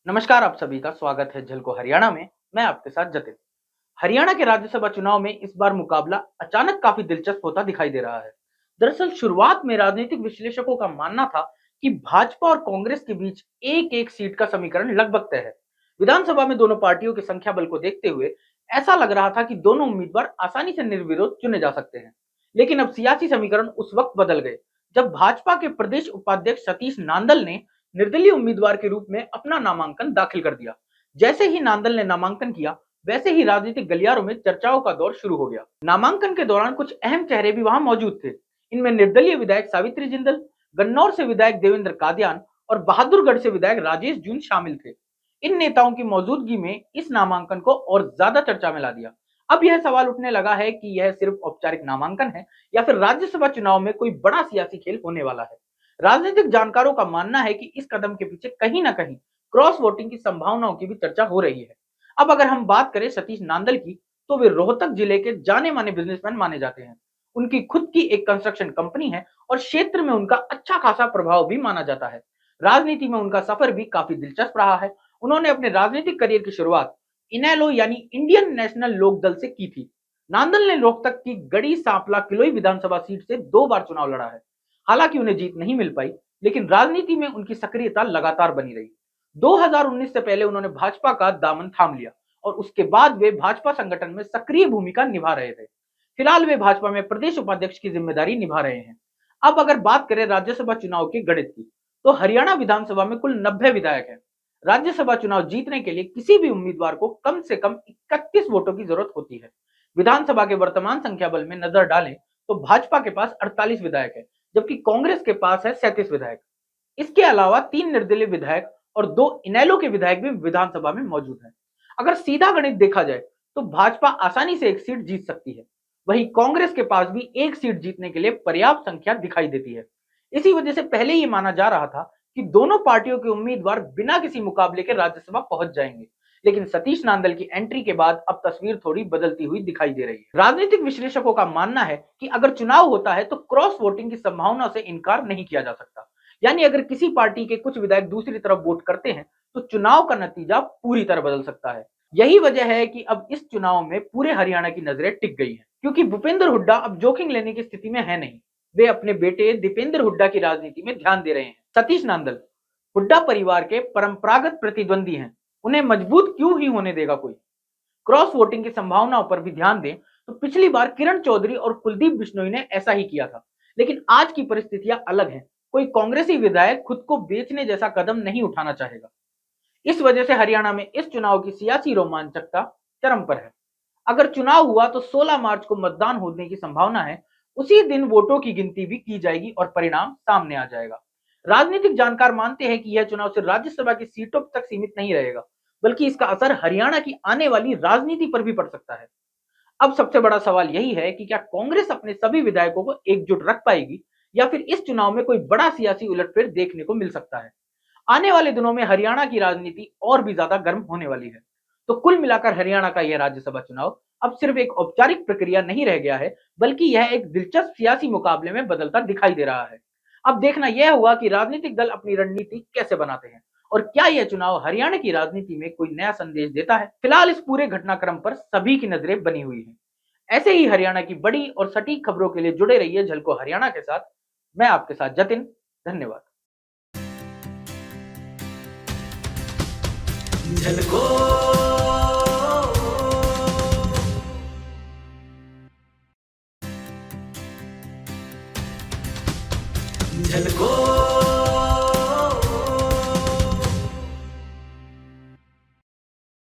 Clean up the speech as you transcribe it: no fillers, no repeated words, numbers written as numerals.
नमस्कार, आप सभी का स्वागत है झलको हरियाणा में। मैं आपके साथ जतिन। हरियाणा के राज्यसभा चुनाव में इस बार मुकाबला अचानक काफी दिलचस्प होता दिखाई दे रहा है। दरअसल शुरुआत में राजनीतिक विश्लेषकों का मानना था कि भाजपा और कांग्रेस के बीच एक एक सीट का समीकरण लगभग तय है। विधानसभा में दोनों पार्टियों के संख्या बल को देखते हुए ऐसा लग रहा था कि दोनों उम्मीदवार आसानी से निर्विरोध चुने जा सकते हैं। लेकिन अब सियासी समीकरण उस वक्त बदल गए जब भाजपा के प्रदेश उपाध्यक्ष सतीश नांदल ने निर्दलीय उम्मीदवार के रूप में अपना नामांकन दाखिल कर दिया। जैसे ही नांदल ने नामांकन किया, वैसे ही राजनीतिक गलियारों में चर्चाओं का दौर शुरू हो गया। नामांकन के दौरान कुछ अहम चेहरे भी वहां मौजूद थे। इनमें निर्दलीय विधायक सावित्री जिंदल, गन्नौर से विधायक देवेंद्र कादियान और बहादुरगढ़ से विधायक राजेश जून शामिल थे। इन नेताओं की मौजूदगी में इस नामांकन को और ज्यादा चर्चा में ला दिया। अब यह सवाल उठने लगा है कि यह सिर्फ औपचारिक नामांकन है या फिर राज्यसभा चुनाव में कोई बड़ा सियासी खेल होने वाला है। राजनीतिक जानकारों का मानना है कि इस कदम के पीछे कहीं ना कहीं क्रॉस वोटिंग की संभावनाओं की भी चर्चा हो रही है। अब अगर हम बात करें सतीश नांदल की, तो वे रोहतक जिले के जाने माने बिजनेसमैन माने जाते हैं। उनकी खुद की एक कंस्ट्रक्शन कंपनी है और क्षेत्र में उनका अच्छा खासा प्रभाव भी माना जाता है। राजनीति में उनका सफर भी काफी दिलचस्प रहा है। उन्होंने अपने राजनीतिक करियर की शुरुआत इनेलो यानी इंडियन नेशनल लोक दल से की थी। नांदल ने रोहतक की गढ़ी सांपला किलोई विधानसभा सीट से 2 बार चुनाव लड़ा है। हालांकि उन्हें जीत नहीं मिल पाई, लेकिन राजनीति में उनकी सक्रियता लगातार बनी रही। 2019 से पहले उन्होंने भाजपा का दामन थाम लिया और उसके बाद वे भाजपा संगठन में सक्रिय भूमिका निभा रहे थे। फिलहाल वे भाजपा में प्रदेश उपाध्यक्ष की जिम्मेदारी निभा रहे हैं। अब अगर बात करें राज्यसभा चुनाव के गणित की, तो हरियाणा विधानसभा में कुल 90 विधायक हैं। राज्यसभा चुनाव जीतने के लिए किसी भी उम्मीदवार को कम से कम 31 वोटों की जरूरत होती है। विधानसभा के वर्तमान संख्या बल में नजर डालें तो भाजपा के पास 48 विधायक है, जबकि कांग्रेस के पास है 37 विधायक। इसके अलावा 3 निर्दलीय विधायक और 2 इनेलो के विधायक भी विधानसभा में मौजूद हैं। अगर सीधा गणित देखा जाए तो भाजपा आसानी से एक सीट जीत सकती है। वहीं कांग्रेस के पास भी एक सीट जीतने के लिए पर्याप्त संख्या दिखाई देती है। इसी वजह से पहले ये माना जा रहा था कि दोनों पार्टियों के उम्मीदवार बिना किसी मुकाबले के राज्यसभा पहुंच जाएंगे। लेकिन सतीश नांदल की एंट्री के बाद अब तस्वीर थोड़ी बदलती हुई दिखाई दे रही है। राजनीतिक विश्लेषकों का मानना है कि अगर चुनाव होता है तो क्रॉस वोटिंग की संभावना से इनकार नहीं किया जा सकता। यानी अगर किसी पार्टी के कुछ विधायक दूसरी तरफ वोट करते हैं तो चुनाव का नतीजा पूरी तरह बदल सकता है। यही वजह है कि अब इस चुनाव में पूरे हरियाणा की नजरें टिक गई हैं, क्योंकि भूपेंद्र हुड्डा अब जोखिम लेने की स्थिति में है नहीं। वे अपने बेटे दीपेंद्र हुड्डा की राजनीति में ध्यान दे रहे हैं। सतीश नांदल हुड्डा परिवार के परंपरागत प्रतिद्वंदी हैं, उन्हें मजबूत क्यों ही होने देगा कोई। क्रॉस वोटिंग की संभावनाओं पर भी ध्यान दें तो पिछली बार किरण चौधरी और कुलदीप बिश्नोई ने ऐसा ही किया था। लेकिन आज की परिस्थितियां अलग हैं। कोई कांग्रेसी विधायक खुद को बेचने जैसा कदम नहीं उठाना चाहेगा। इस वजह से हरियाणा में इस चुनाव की सियासी रोमांचकता चरम पर है। अगर चुनाव हुआ तो 16 मार्च को मतदान होने की संभावना है। उसी दिन वोटों की गिनती भी की जाएगी और परिणाम सामने आ जाएगा। राजनीतिक जानकार मानते हैं कि यह चुनाव सिर्फ राज्यसभा की सीटों तक सीमित नहीं रहेगा, बल्कि इसका असर हरियाणा की आने वाली राजनीति पर भी पड़ सकता है। अब सबसे बड़ा सवाल यही है कि क्या कांग्रेस अपने सभी विधायकों को एकजुट रख पाएगी या फिर इस चुनाव में कोई बड़ा सियासी उलटफेर देखने को मिल सकता है। आने वाले दिनों में हरियाणा की राजनीति और भी ज्यादा गर्म होने वाली है। तो कुल मिलाकर हरियाणा का यह राज्यसभा चुनाव अब सिर्फ एक औपचारिक प्रक्रिया नहीं रह गया है, बल्कि यह एक दिलचस्प सियासी मुकाबले में बदलता दिखाई दे रहा है। अब देखना यह होगा कि राजनीतिक दल अपनी रणनीति कैसे बनाते हैं और क्या यह चुनाव हरियाणा की राजनीति में कोई नया संदेश देता है। फिलहाल इस पूरे घटनाक्रम पर सभी की नजरें बनी हुई हैं। ऐसे ही हरियाणा की बड़ी और सटीक खबरों के लिए जुड़े रहिए झलको हरियाणा के साथ। मैं आपके साथ जतिन। धन्यवाद। झलको झलको